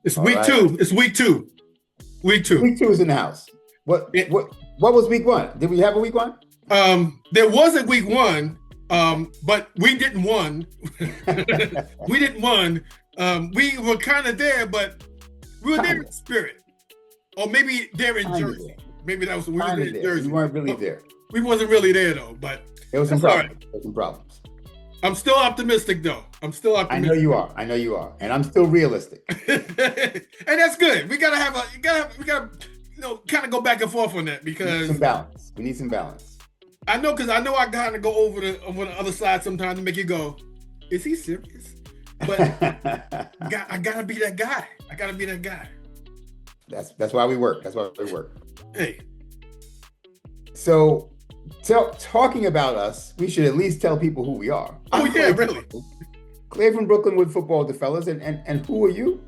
It's All week right. two. It's week two. Week two. Week two is in the house. What It, what what was week one? Did we have a week one? there was a week one, but we didn't won. We didn't won. We were kind of there, but we were there Kind in of, spirit, or maybe there in kind of there, Jersey. Maybe that was we were kind there of in there. We Jersey. weren't really But there. we wasn't really there though. But There was some that's all right. problems. There was some problems. I'm still optimistic though. I'm still I know optimistic. you are. I know you are, and I'm still realistic. And that's good. We gotta have a. We gotta kind of go back and forth on that We need some because balance. We need some balance. because I know I kind of go over the other side sometimes to make you go, is he serious? But I gotta be that guy. I gotta be that guy. That's why we work. That's why we work. Hey, So, talking about us, we should at least tell people who we are. oh I'm yeah, Clay, really? Clay from Brooklyn with football with the fellas, and who are you?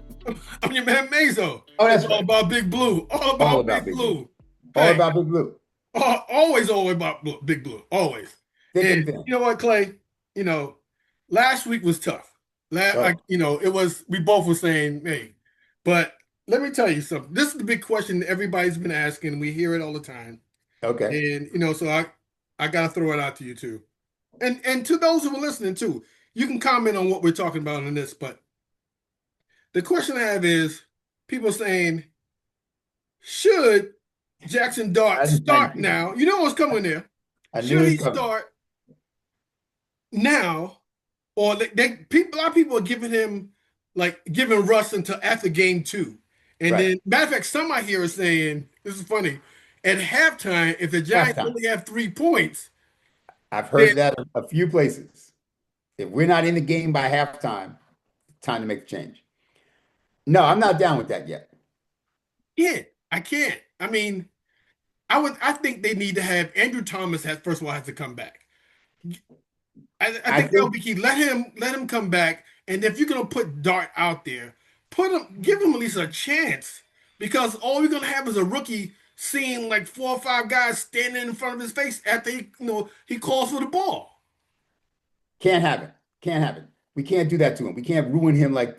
I'm your man Mazo. Oh, that's It's all right. about Big Blue. All All about about Big Big Blue. Blue. All Hey, about Big Blue. always about Big Blue. Always. Thick and And thin. you know what, Clay? You know, last week was tough. Oh, It was. We both were saying, hey, but let me tell you something. This is the big question that everybody's been asking. We hear it all the time, okay. and so I gotta throw it out to you too, and to those who are listening too. You can comment on what we're talking about in this, but the question I have is, people saying, should Jackson Dart start now? You know what's coming there. I knew Should it he was coming. start now, or a lot of people are giving him giving Russ until after game two, and Right. then matter of fact, some I hear are saying this is funny. At halftime, if the Giants Halftime. only have 3 points, I've then heard that a few places. If we're not in the game by halftime, time to make the change. No, I'm not down with that yet. I can't. I mean, I think they need to have Andrew Thomas first of all has to come back. I I think that would think be key. Let him come back, and if you're gonna put Dart out there, give him at least a chance, because all you're gonna have is a rookie seeing like 4 or 5 guys standing in front of his face after he calls for the ball. can't have it. Can't have it. We can't do that to him. We can't ruin him like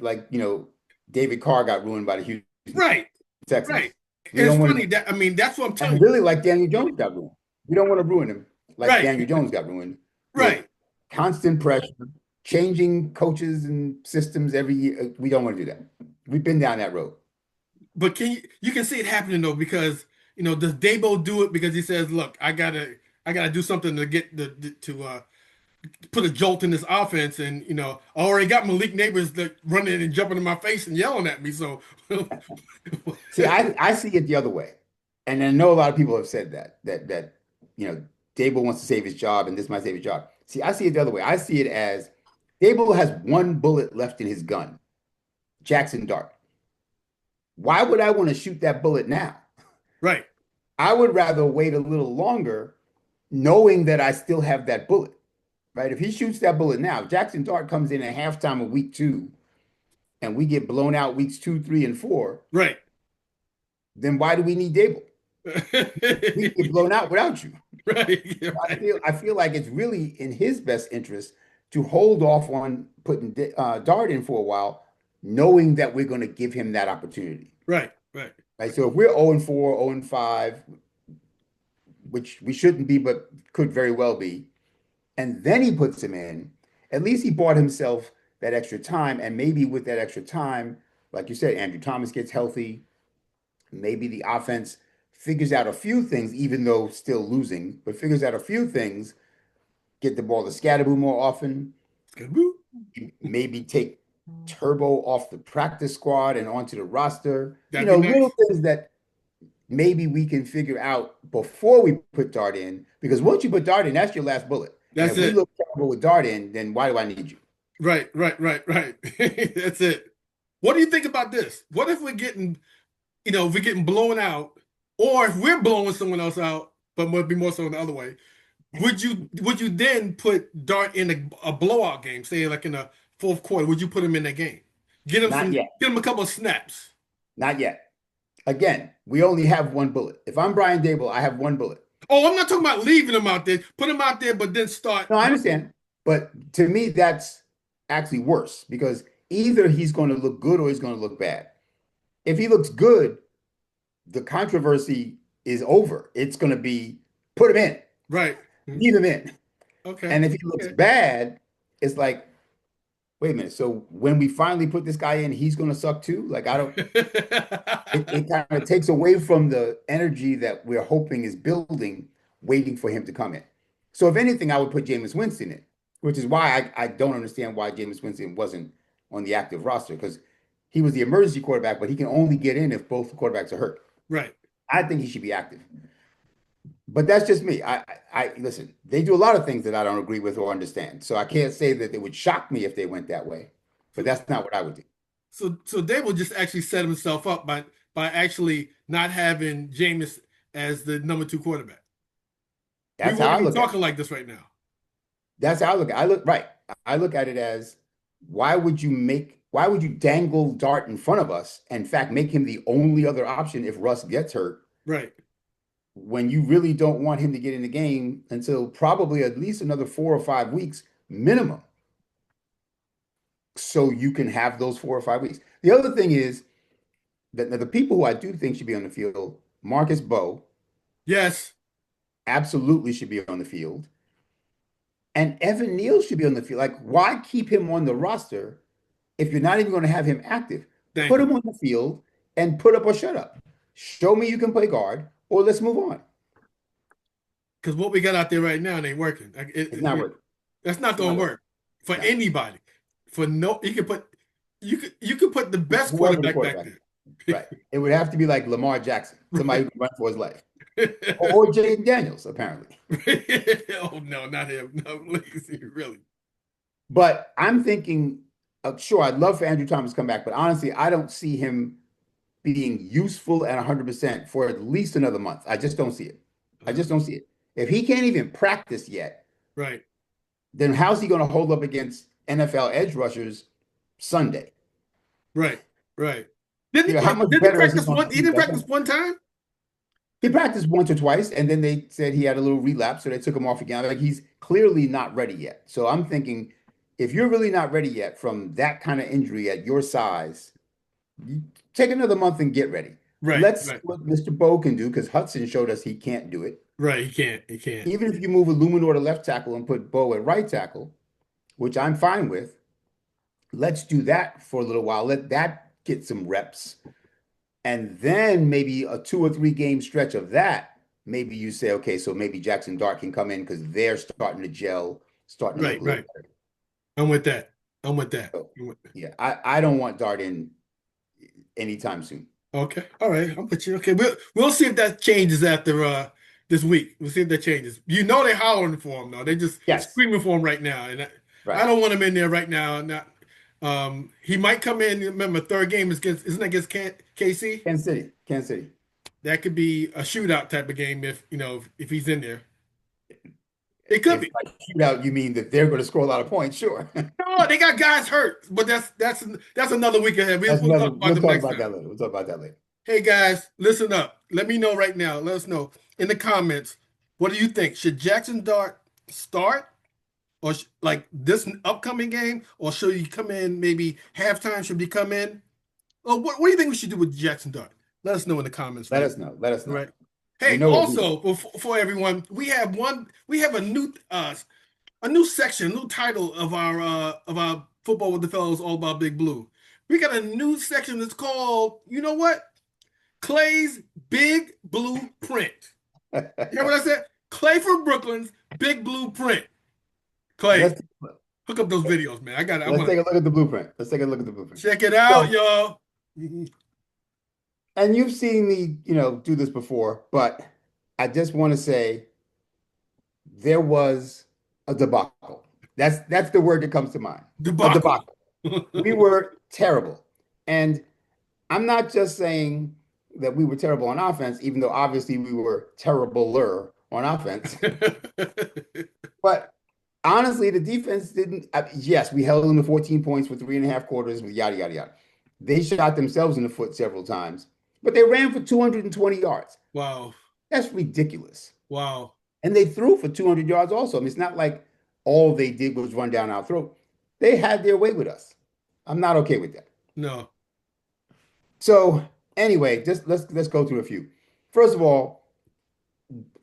David Carr got ruined by the Houston Right, Texans. right. We It's don't want funny to, that that's what I'm telling and you. really like Daniel Jones got ruined. We don't want to ruin him like Right, Daniel Jones got ruined with right. constant pressure, changing coaches and systems every year. We don't want to do that. We've been down that road. But you can see it happening though, because does Dabo do it because he says, "Look, I gotta do something to get to put a jolt in this offense," and I already got Malik Neighbors that running and jumping in my face and yelling at me. So, See, I see it the other way, and I know a lot of people have said that you know Dable wants to save his job, and this might save his job. See, I see it the other way. I see it as Dable has one bullet left in his gun, Jackson Dart. Why would I want to shoot that bullet now? right, I would rather wait a little longer, knowing that I still have that bullet. Right? If he shoots that bullet now, Jackson Dart comes in at halftime of week two, and we get blown out weeks 2, 3, and 4. right, Then why do we need Dable? We get blown out without you. right, I feel like it's really in his best interest to hold off on putting Dart in for a while, knowing that we're going to give him that opportunity. right, right. Right. So if we're 0-4, 0-5, which we shouldn't be, but could very well be, and then he puts him in, at least he bought himself that extra time. And maybe with that extra time, like you said, Andrew Thomas gets healthy. Maybe the offense figures out a few things, even though still losing, but figures out a few things, get the ball to Scatterboo more often, maybe take Turbo off the practice squad and onto the roster. That'd be Little nice. things that maybe we can figure out before we put Dart in, because once you put Dart in, that's your last bullet. And That's if we it. look terrible with Dart in, then why do I need you? Right, right, right, right. That's it. What do you think about this? What if we're getting blown out, or if we're blowing someone else out, but would be more so the other way? Would you then put Dart in a blowout game, say like in the fourth quarter? Would you put him in that game? Not yet. Get him a couple of snaps. Not yet. Again, we only have one bullet. If I'm Brian Dable, I have one bullet. Oh, I'm not talking about leaving him out there. Put him out there, but then start. No, I understand. But to me, that's actually worse because either he's going to look good or he's going to look bad. If he looks good, the controversy is over. It's going to be put him in, Right. leave him in. Okay. And if he looks Okay. bad, it's like, wait a minute. So when we finally put this guy in, he's going to suck too? Like, I don't, it kind of takes away from the energy that we're hoping is building, waiting for him to come in. So if anything, I would put Jameis Winston in, which is why I don't understand why Jameis Winston wasn't on the active roster because he was the emergency quarterback, but he can only get in if both quarterbacks are hurt. Right. I think he should be active. But that's just me. I listen. They do a lot of things that I don't agree with or understand. So I can't say that it would shock me if they went that way. But So, that's not what I would do. so they will just actually set himself up by actually not having Jameis as the number two quarterback. We That's how wouldn't I be look at it. talking like this right now. That's how I look. I look right. I look at it as why would you dangle Dart in front of us? And in fact, make him the only other option if Russ gets hurt Right. when you really don't want him to get in the game until probably at least another 4 or 5 weeks minimum. So you can have those 4 or 5 weeks. The other thing is that the people who I do think should be on the field, Marcus Bowe Yes. absolutely should be on the field, and Evan Neal should be on the field. Like, why keep him on the roster if you're not even going to have him active? Thank Put you. him on the field and put up or shut up. Show me you can play guard, or let's move on. Because what we got out there right now ain't working. It's not working. That's not It's not going to working. work for No, anybody. For no, you could put the best whoever the quarterback back quarterback there. is, right? It would have to be like Lamar Jackson, somebody who can run for his life, or Jaden Daniels, apparently. Oh no, not him. No, please, really. But I'm thinking, sure, I'd love for Andrew Thomas to come back, but honestly, I don't see him being useful at 100% for at least another month. I just don't see it. I Uh, just don't see it. If he can't even practice yet, right, then how's he going to hold up against NFL edge rushers Sunday? right, right. How much Didn't he better is he practice going to one? He be didn't by practice Sunday? one time. He practiced once or twice, and then they said he had a little relapse, so they took him off again. Like he's clearly not ready yet. So I'm thinking, if you're really not ready yet from that kind of injury at your size, you take another month and get ready. Right, Let's see right, what Mr. Bowe can do because Hudson showed us he can't do it. right. He can't. He can't. Even if you move Illuminor to left tackle and put Bowe at right tackle, which I'm fine with, let's do that for a little while. Let that get some reps. And then maybe a 2 or 3 game stretch of that, maybe you say, okay, so maybe Jackson Dart can come in because they're starting to gel, starting to look Right, a little right. better. I'm with that. I'm with that. So, yeah, I don't want Dart in anytime soon. Okay. All right. I'm with you. Okay. We'll see if that changes after this week. We'll see if that changes. You know they're hollering for him though. They just Yes, screaming for him right now. And I right. don't want him in there right now. Not he might come in. Remember, third game is against isn't it against KC? Kansas City, Kansas City. That could be a shootout type of game if if he's in there. It could If be. by shootout you mean that they're going to score a lot of points, sure. No, they got guys hurt, but that's another week ahead. That's We'll another. talk about We'll them talk next about time. that later. We'll talk about that later. Hey guys, listen up. Let me know right now. Let us know in the comments. What do you think? Should Jackson Dart start or like this upcoming game, or should he come in maybe halftime? Should he come in? Or what do you think we should do with Jackson Dart? Let us know in the comments Let right us know. Let us now. know. Right. You Hey, know what we want. also for everyone, we have a new section, a new title of our football with the fellows all about Big Blue. We got a new section that's called, you know what? Clay's Big Blue Print. You hear what I said? Clay from Brooklyn's Big Blue Print. Clay, let's hook up those videos, man. I let's want take to a look at the blueprint. Let's take a look at the blueprint. check it out, So, y'all. and you've seen me, do this before, but I just want to say there was a debacle. That's the word that comes to mind. A Debacle. debacle. We were terrible. And I'm not just saying that we were terrible on offense, even though obviously we were terribler on offense. But honestly, the defense didn't. Yes, we held them to 14 points for 3.5 quarters with yada, yada, yada. They shot themselves in the foot several times, but they ran for 220 yards. Wow. That's ridiculous. Wow. And they threw for 200 yards also. I mean, it's not like all they did was run down our throat. They had their way with us. I'm not okay with that. No. So Anyway, just let's go through a few. First of all,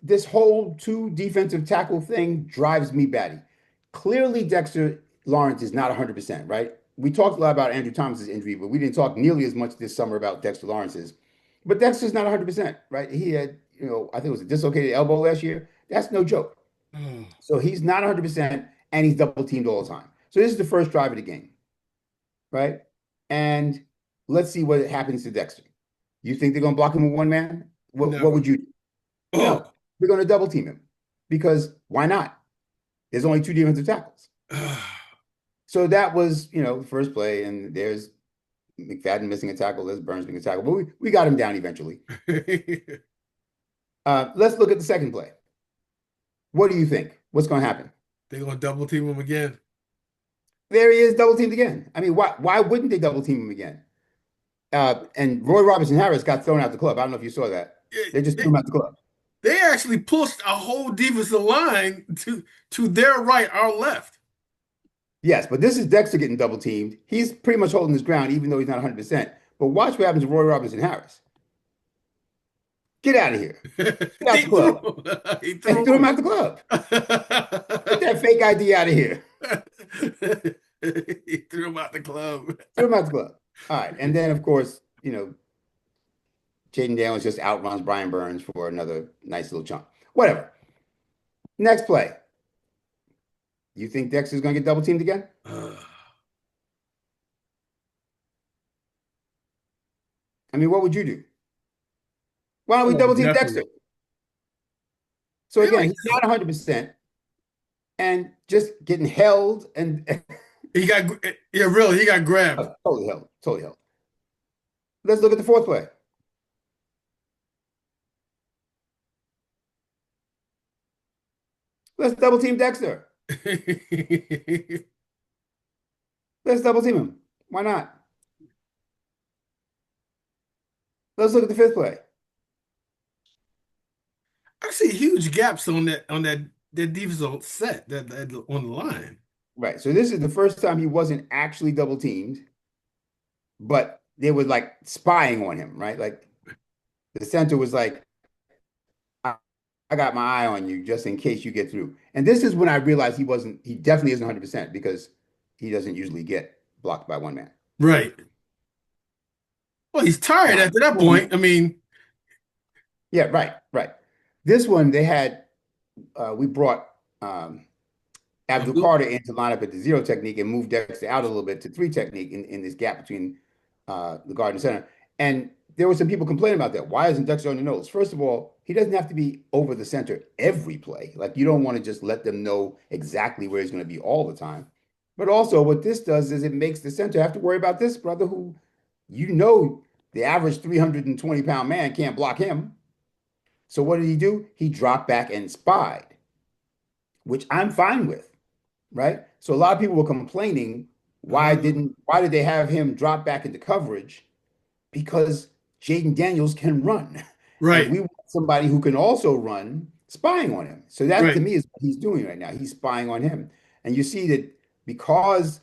this whole two defensive tackle thing drives me batty. Clearly, Dexter Lawrence is not 100%, right? We talked a lot about Andrew Thomas's injury, but we didn't talk nearly as much this summer about Dexter Lawrence's. But Dexter's not 100%, right? He had, I think it was a dislocated elbow last year. That's no joke. Oh, So he's not 100%, and he's double teamed all the time. So this is the first drive of the game, right? And let's see what happens to Dexter. You think they're going to block him with one man? What never. would you do? Oh, No, we're going to double team him because why not? There's only two defensive tackles. So that was, the first play, and there's McFadden missing a tackle, there's Burns missing a tackle, but we got him down eventually. they're Let's look at the second play. What do you think? What's going to happen? gonna double team him again. There he is, double teamed again. I mean, why wouldn't they double team him again? And Roy Robinson Harris got thrown out the club. I don't know if you saw that. They just threw They, him out the club. they actually pushed a whole defensive line to their right, our left. Yes, but this is Dexter getting double teamed. He's pretty much holding his ground, even though he's not 100%. But watch what happens to Roy Robinson Harris. Get out of here. Get out He the threw club. him. He They threw threw him him. out the club. Get that fake ID out of here. He threw him out the club. Threw him out the club. All right. And then, of course, Jaden Daniels just outruns Brian Burns for another nice little chunk. Whatever. Next play. You think Dexter's going to get double teamed again? I mean, what would you do? Why don't we Oh, double team Dexter? definitely. So They again, like he's not 100% and just getting held and he got yeah, really, he got grabbed. totally held, totally held. Let's look at the fourth play. Let's double team Dexter. Let's double team him. Why not? Let's look at the fifth play. I see huge gaps on that defensive set that on the line. Right. So this is the first time he wasn't actually double teamed, but they were like spying on him, right? Like the center was like, I got my eye on you just in case you get through. And this is when I realized he definitely isn't 100% because he doesn't usually get blocked by one man. Right. Well, he's tired Now, after that point. I mean, yeah, right, right. This one they had, we brought Abdul Carter in to line up at the zero technique and move Dexter out a little bit to three technique in this gap between the guard and center. And there were some people complaining about that. Why isn't Dexter on the nose? First of all, he doesn't have to be over the center every play. Like you don't want to just let them know exactly where he's going to be all the time. But also, what this does is it makes the center have to worry about this brother who, the average 320-pound man can't block him. So what did he do? He dropped back and spied, which I'm fine with, right? So a lot of people were complaining, why did they have him drop back into coverage? Because Jaden Daniels can run. And right, we want somebody who can also run spying on him. So that to right, me is what he's doing right now. He's spying on him. And you see that because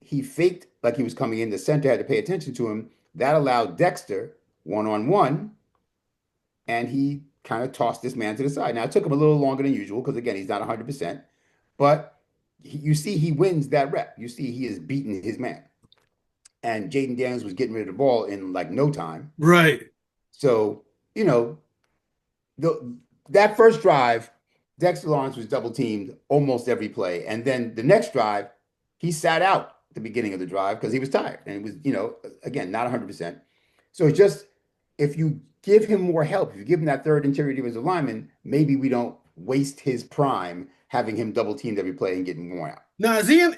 he faked like he was coming in, the center had to pay attention to him. That allowed Dexter one-on-one, and he kind of tossed this man to the side. Now, it took him a little longer than usual because, again, he's not 100%, but you see he wins that rep. You see he has beaten his man. And Jaden Daniels was getting rid of the ball in like no time. right. So, you know, that first drive, Dexter Lawrence was double teamed almost every play. And then the next drive, he sat out the beginning of the drive because he was tired. And it was, again, not 100%. So it's just, if you give him more help, if you give him that third interior defensive lineman, maybe we don't waste his prime having him double teamed every play and getting worn out. Now is he in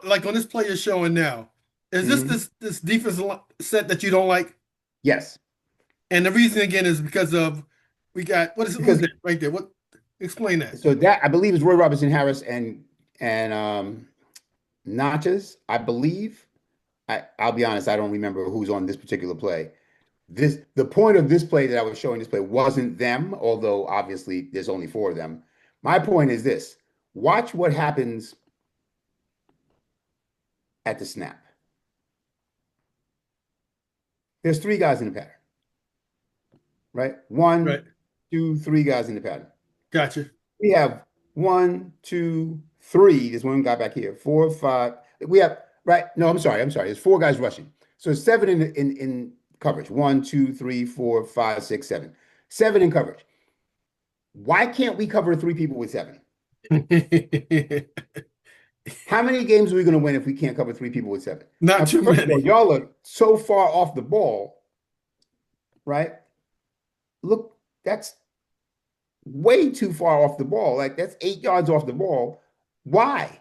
like on this play you're showing now? Is this Mhm. this defensive set that you don't like? Yes, And the reason again is because of we got who's because that right there? What explain that? so that I believe is Roy Robinson Harris and Notches. I believe. I'll be honest, I don't remember who's on this particular play. The point of this play that I was showing this play wasn't them, although obviously there's only four of them. My point is this: watch what happens at the snap. There's three guys in the pattern. right? Right. One, two, three guys in the pattern. Gotcha. We have one, two, three. There's one guy back here. Four, five. We have right. No, I'm sorry. I'm sorry. There's four guys rushing. So seven in coverage. One, two, three, four, five, six, seven. Seven in coverage. Why can't we cover three people with seven? How many games are we going to win if we can't cover three people with seven? Not Now, too first of all, many. y'all are so far off the ball, right? Look, that's way too far off the ball. Like that's 8 yards off the ball. Why?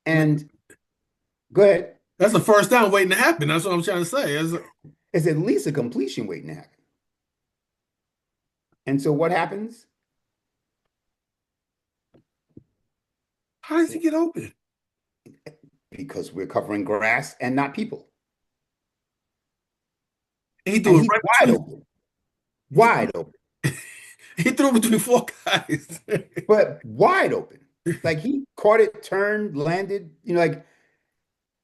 And go ahead. That's the first down waiting to happen. That's what I'm trying to say. It's at least a completion waiting to happen. And so what happens? How does he get open? Because we're covering grass and not people. He And threw it he's right wide between. open, He, wide open, he threw it between four guys. but wide open. Like he caught it, turned, landed. Like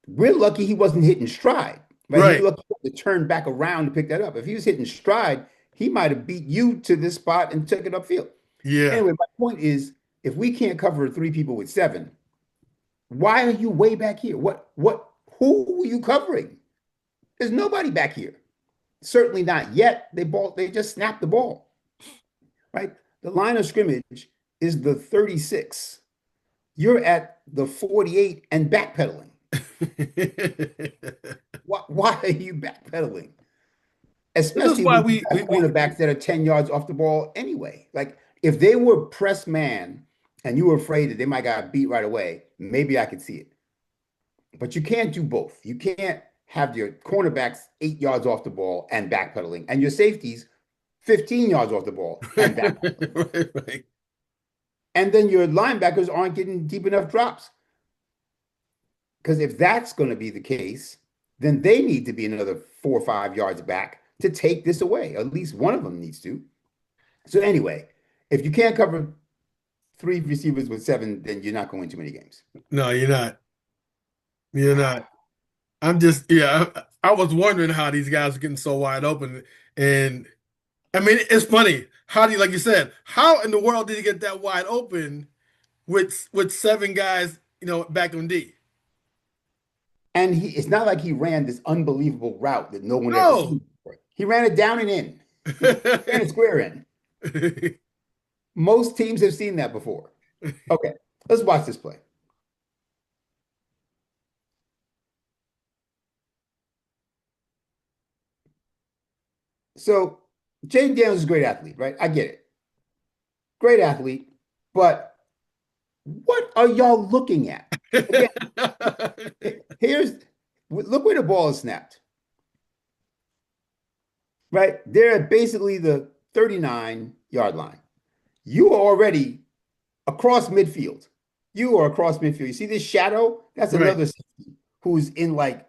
we're lucky he wasn't hitting stride, right? He's Right. lucky to turn back around to pick that up. If he was hitting stride, he might have beat you to this spot and took it upfield. Yeah. Anyway, my point is, if we can't cover three people with seven, why are you way back here? Who are you covering? There's nobody back here. Certainly not yet. They just snapped the ball, right? The line of scrimmage is the 36. You're at the 48 and backpedaling. Why are you backpedaling? This is Especially why when you we got we, we cornerbacks that are 10 yards off the ball anyway. Like if they were press man and you were afraid that they might got beat right away, maybe I could see it. But you can't do both. You can't have your cornerbacks 8 yards off the ball and backpedaling, and your safeties 15 yards off the ball and backpedaling. right, right. And then your linebackers aren't getting deep enough drops. Because if that's going to be the case, then they need to be another 4 or 5 yards back to take this away. At least one of them needs to. So anyway, if you can't cover three receivers with seven, then you're not going to many games. No, you're not. You're not. I'm just yeah. I was wondering how these guys are getting so wide open, and I mean it's funny. How do you like you said? How in the world did he get that wide open with seven guys? Back on D. And it's not like he ran this unbelievable route that no one ever No. seen before. He ran it down and in. Ran it square in. Most teams have seen that before. Okay, let's watch this play. So Jaden Daniels is a great athlete, right? I get it. Great athlete, but what are y'all looking at? Again, here's look where the ball is snapped. Right? They're at basically the 39-yard line. You are already across midfield. You are across midfield. You see this shadow? That's Right. another safety who's in like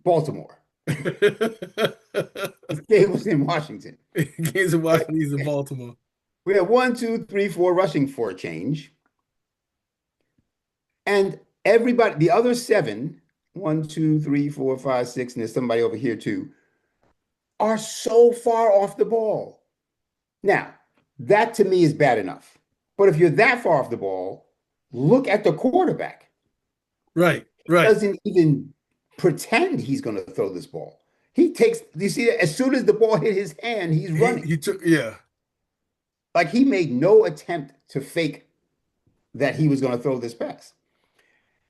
Baltimore. This game was in Washington. Games of Right? Washington, in Baltimore. We have one, two, three, four rushing for a change. And everybody, the other seven, one, two, three, four, five, six, and there's somebody over here too, are so far off the ball. Now, that to me is bad enough. But if you're that far off the ball, look at the quarterback. Right, He right. doesn't even pretend he's going to throw this ball. He takes, you see, as soon as the ball hit his hand, he's He running. he took yeah. Like he made no attempt to fake that he was going to throw this pass.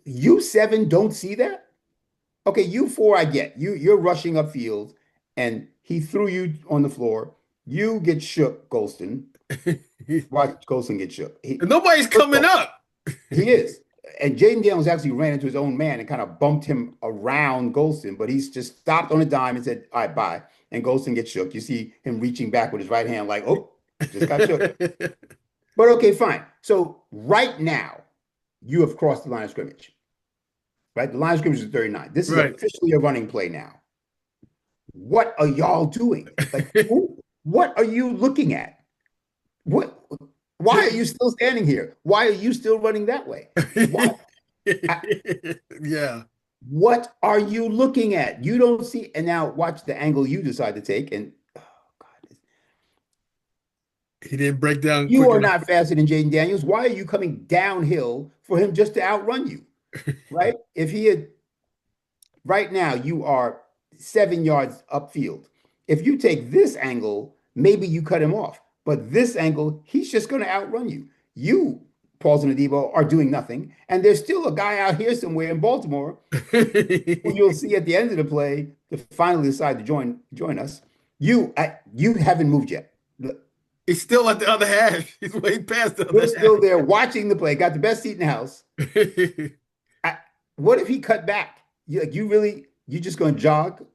You seven don't see that? Okay, you four, I get. You're rushing upfield and he threw you on the floor. You get shook, Golston. Watch Golston get shook. Nobody's First of coming all, up. he is. And Jaden Daniels actually ran into his own man and kind of bumped him around Golston, but he's just stopped on a dime and said, all right, bye. And Golston gets shook. You see him reaching back with his right hand, like, oh, just got shook. But okay, fine. So right now, you have crossed the line of scrimmage. Right? The line of scrimmage is 39. This is Right. officially a running play now. What are y'all doing? Like, what are you looking at? What? Why are you still standing here? Why are you still running that way? Why? I, Yeah. What are you looking at? You don't see, and now watch the angle you decide to take. And oh God, He didn't break down you quick are enough. not faster than Jaden Daniels. Why are you coming downhill for him just to outrun you? Right? If he had right now, you are 7 yards upfield. If you take this angle, maybe you cut him off. But this angle, he's just going to outrun you. You, Paulson and Debo, are doing nothing. And there's still a guy out here somewhere in Baltimore who you'll see at the end of the play to finally decide to join us. You haven't moved yet. He's still at the other half. He's way past the You're other half. still there watching the play. Got the best seat in the house. I, what if he cut back? You just going to jog?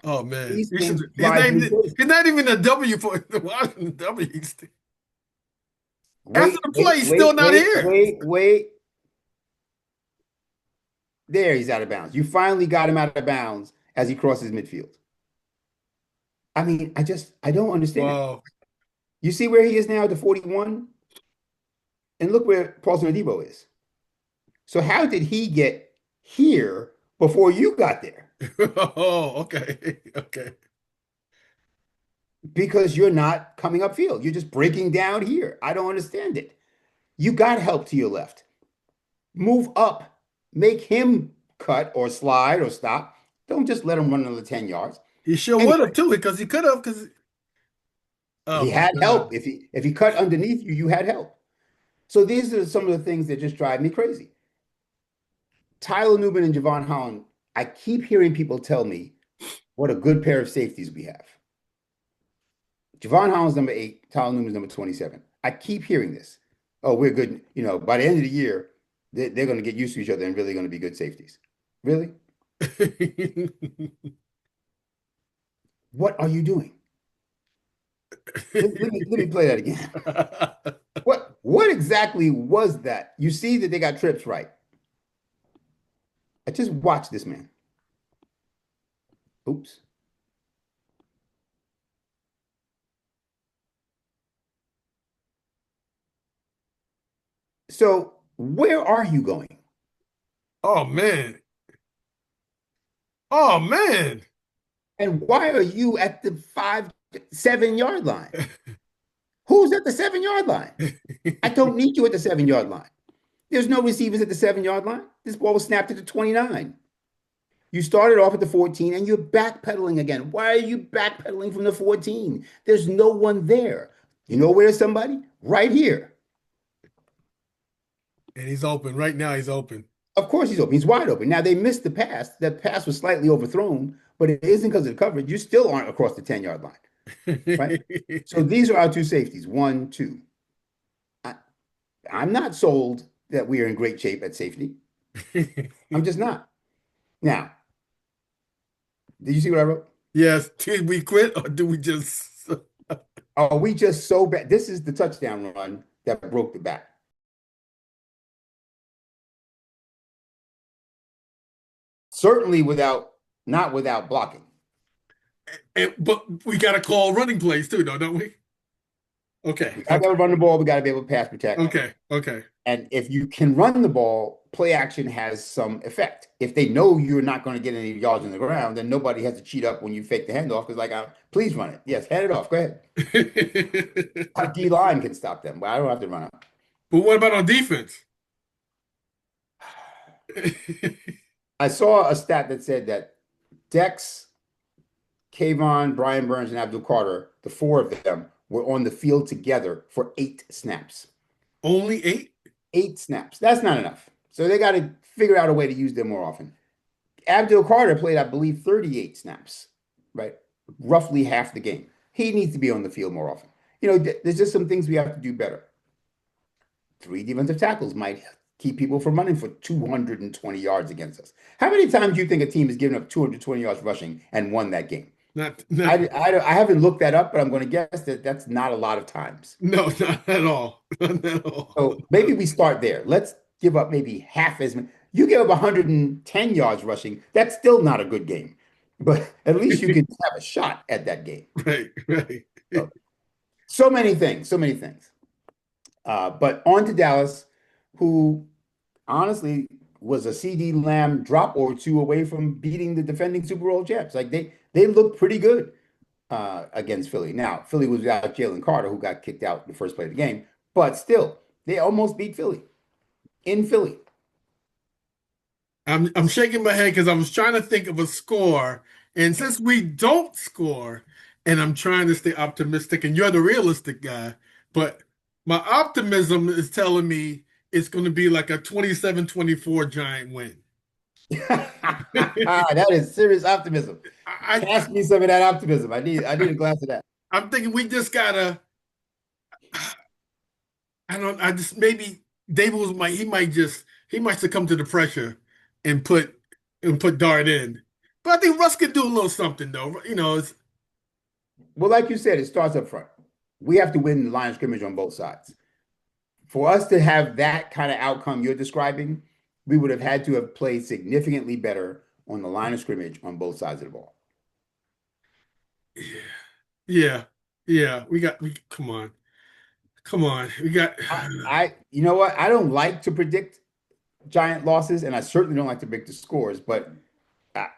Oh man, These things his drive name. me crazy. He's not even a W for the Washington W. After Wait, the wait, play, he's still wait, not wait, here. wait, wait. There, he's out of bounds. You finally got him out of bounds as he crosses midfield. I mean, I don't understand. Wow. You see where he is now at the 41? And look where Paulson Adebo is. So how did he get here before you got there? Oh, okay, okay. Because you're not coming upfield. You're just breaking down here. I don't understand it. You got help to your left. Move up. Make him cut or slide or stop. Don't just let him run another 10 yards. He sure would have Anyway, too, because he could have. Because oh he my had God. help. If he cut underneath you, you had help. So these are some of the things that just drive me crazy. Tyler Newman and Javon Holland, I keep hearing people tell me what a good pair of safeties we have. Javon Holland's number 8, Tyler Newman's number 27. I keep hearing this. Oh, we're good. By the end of the year, they're going to get used to each other and really going to be good safeties. Really? What are you doing? Let me play that again. What exactly was that? You see that they got trips right. I just watched this man. Oops. So where are you going? Oh man. Oh man. And why are you at the 7 yard line? Who's at the 7 yard line? I don't need you at the 7 yard line. There's no receivers at the 7 yard line. This ball was snapped at the 29. You started off at the 14 and you're backpedaling again. Why are you backpedaling from the 14? There's no one there. You know where's somebody? Right here. And he's open right now. He's open. Of course he's open. He's wide open. Now they missed the pass. That pass was slightly overthrown, but it isn't because of the coverage. You still aren't across the 10 yard line, right? So these are our two safeties. One, two. I, I'm not sold that we are in great shape at safety. I'm just not. Now, did you see what I wrote? Yes. Did we quit or do we just? Are we just so bad? This is the touchdown run that broke the back. Certainly not without blocking. But we got to call running plays too, though, don't we? Okay. We got to be Okay. able to run the ball. We got to be able to pass protect. Okay. Okay. And if you can run the ball, play action has some effect. If they know you're not going to get any yards on the ground, then nobody has to cheat up when you fake the handoff because, please run it. Yes, hand it off. Go ahead. Our D line can stop them, but I don't have to run up. But what about on defense? I saw a stat that said that Dex, Kayvon, Brian Burns, and Abdul Carter, the four of them, were on the field together for 8 snaps. Only 8? 8 snaps. That's not enough. So they got to figure out a way to use them more often. Abdul Carter played, I believe, 38 snaps, right? Roughly half the game. He needs to be on the field more often. There's just some things we have to do better. 3 defensive tackles might keep people from running for 220 yards against us. How many times do you think a team has given up 220 yards rushing and won that game? Not I haven't looked that up, but I'm going to guess that that's not a lot of times. no, not at all. Not at all. So maybe we start there. Let's give up maybe half as many. You give up 110 yards rushing, that's still not a good game. But at least you can have a shot at that game. Right, right. So many things, so many things. But on to Dallas, who honestly was a CD Lamb drop or two away from beating the defending Super Bowl champs. Like they looked pretty good against Philly. Now, Philly was without Jalen Carter, who got kicked out the first play of the game, but still, they almost beat Philly in Philly. I'm shaking my head because I was trying to think of a score, and since we don't score, and I'm trying to stay optimistic, and you're the realistic guy, but my optimism is telling me it's going to be like a 27-24 Giant win. That is serious optimism. I, Pass me some of that optimism. I need a glass of that. I'm thinking we just gotta. I don't. I just maybe Davis might. He might succumb to the pressure and put Dart in. But I think Russ could do a little something though. Well, like you said, it starts up front. We have to win the line of scrimmage on both sides. For us to have that kind of outcome you're describing, we would have had to have played significantly better on the line of scrimmage on both sides of the ball. Yeah, yeah. Come on, come on. We got. You know what? I don't like to predict Giant losses, and I certainly don't like to predict the scores, but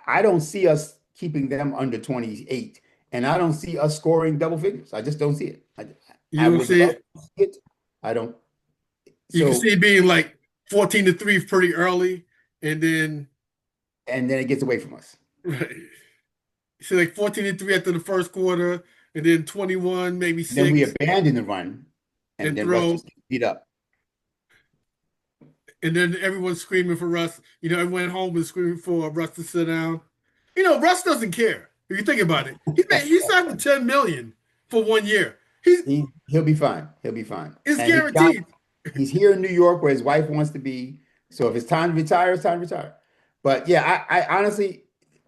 I don't see us keeping them under 28, and I don't see us scoring double figures. I just don't see it. You I don't would see love it. to see it. I don't. You can So, see it being like 14-3 pretty early, and then and then it gets away from us. right. You see like 14-3 after the first quarter, and then 21, maybe Then we 6, abandon the run, and and then Russ throw. just gets beat up. And then everyone's screaming for Russ. Everyone at home is screaming for Russ to sit down. Russ doesn't care. If you think about it, he signed for $10 million for 1 year. He'll be fine. He'll be fine. It's And guaranteed. he's here in New York where his wife wants to be. So if it's time to retire, it's time to retire. But yeah, I honestly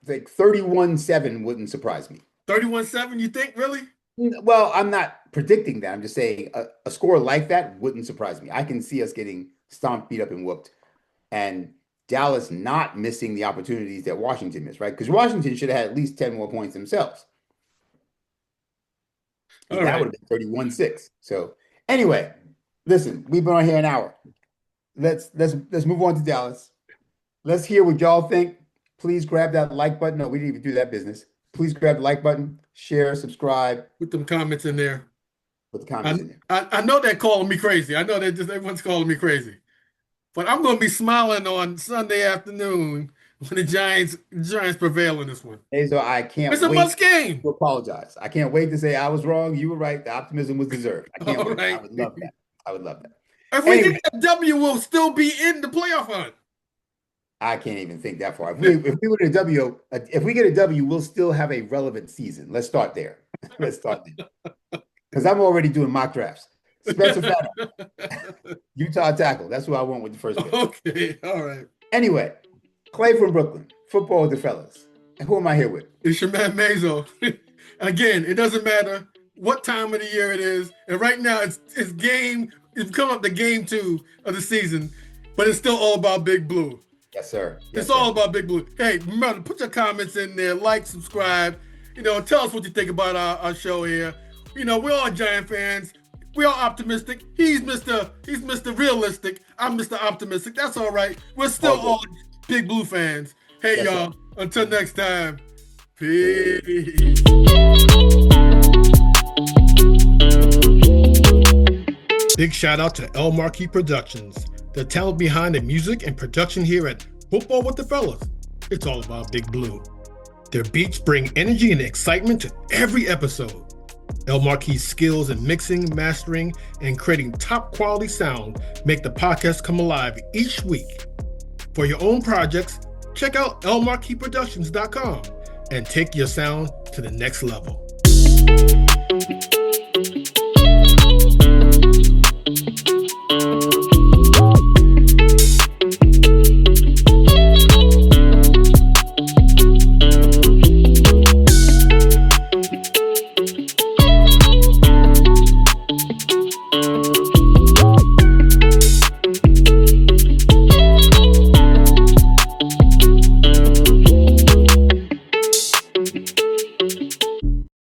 think 31-7 wouldn't surprise me. 31-7, you think, really? Well, I'm not predicting that. I'm just saying a score like that wouldn't surprise me. I can see us getting stomped, beat up, and whooped. And Dallas not missing the opportunities that Washington missed, right? Because Washington should have had at least 10 more points themselves. And All that right. would have been 31-6. So anyway, listen, we've been on here an hour. Let's move on to Dallas. Let's hear what y'all think. Please grab that like button. No, we didn't even do that business. Please grab the like button, share, subscribe. Put them comments in there. Put the comments in there. I know they're calling me crazy. I know that just everyone's calling me crazy. But I'm going to be smiling on Sunday afternoon when the Giants prevail in this one. Hey, so I can't It's a wait must game. to apologize. I can't wait to say I was wrong. You were right. The optimism was deserved. I can't All wait. I right. would love that. I would love that. If we Anyway, get that W, we'll still be in the playoff hunt. I can't even think that far. If we get a W, we'll still have a relevant season. Let's start there. Let's start there. Because I'm already doing mock drafts. Spencer Fano, Utah tackle. That's who I want with the first pick. Okay, all right. Anyway, Clay from Brooklyn, football with the fellas. And who am I here with? It's your man Mazo. Again, it doesn't matter what time of the year it is. And right now it's come up to game 2 of the season, but it's still all about Big Blue. Yes, sir. Yes, It's all about Big Blue. Hey, remember, put your comments in there, like, subscribe, tell us what you think about our show here. We're all Giant fans. We're all optimistic. He's Mr. Realistic. I'm Mr. Optimistic. That's all right. We're still all Big Blue fans. Hey, Yes, y'all. sir. Until next time. Peace. Big shout out to El Marquis Productions, the talent behind the music and production here at Football with the Fellas. It's all about Big Blue. Their beats bring energy and excitement to every episode. El Marquis' skills in mixing, mastering, and creating top quality sound make the podcast come alive each week. For your own projects, check out lmarquisproductions.com and take your sound to the next level.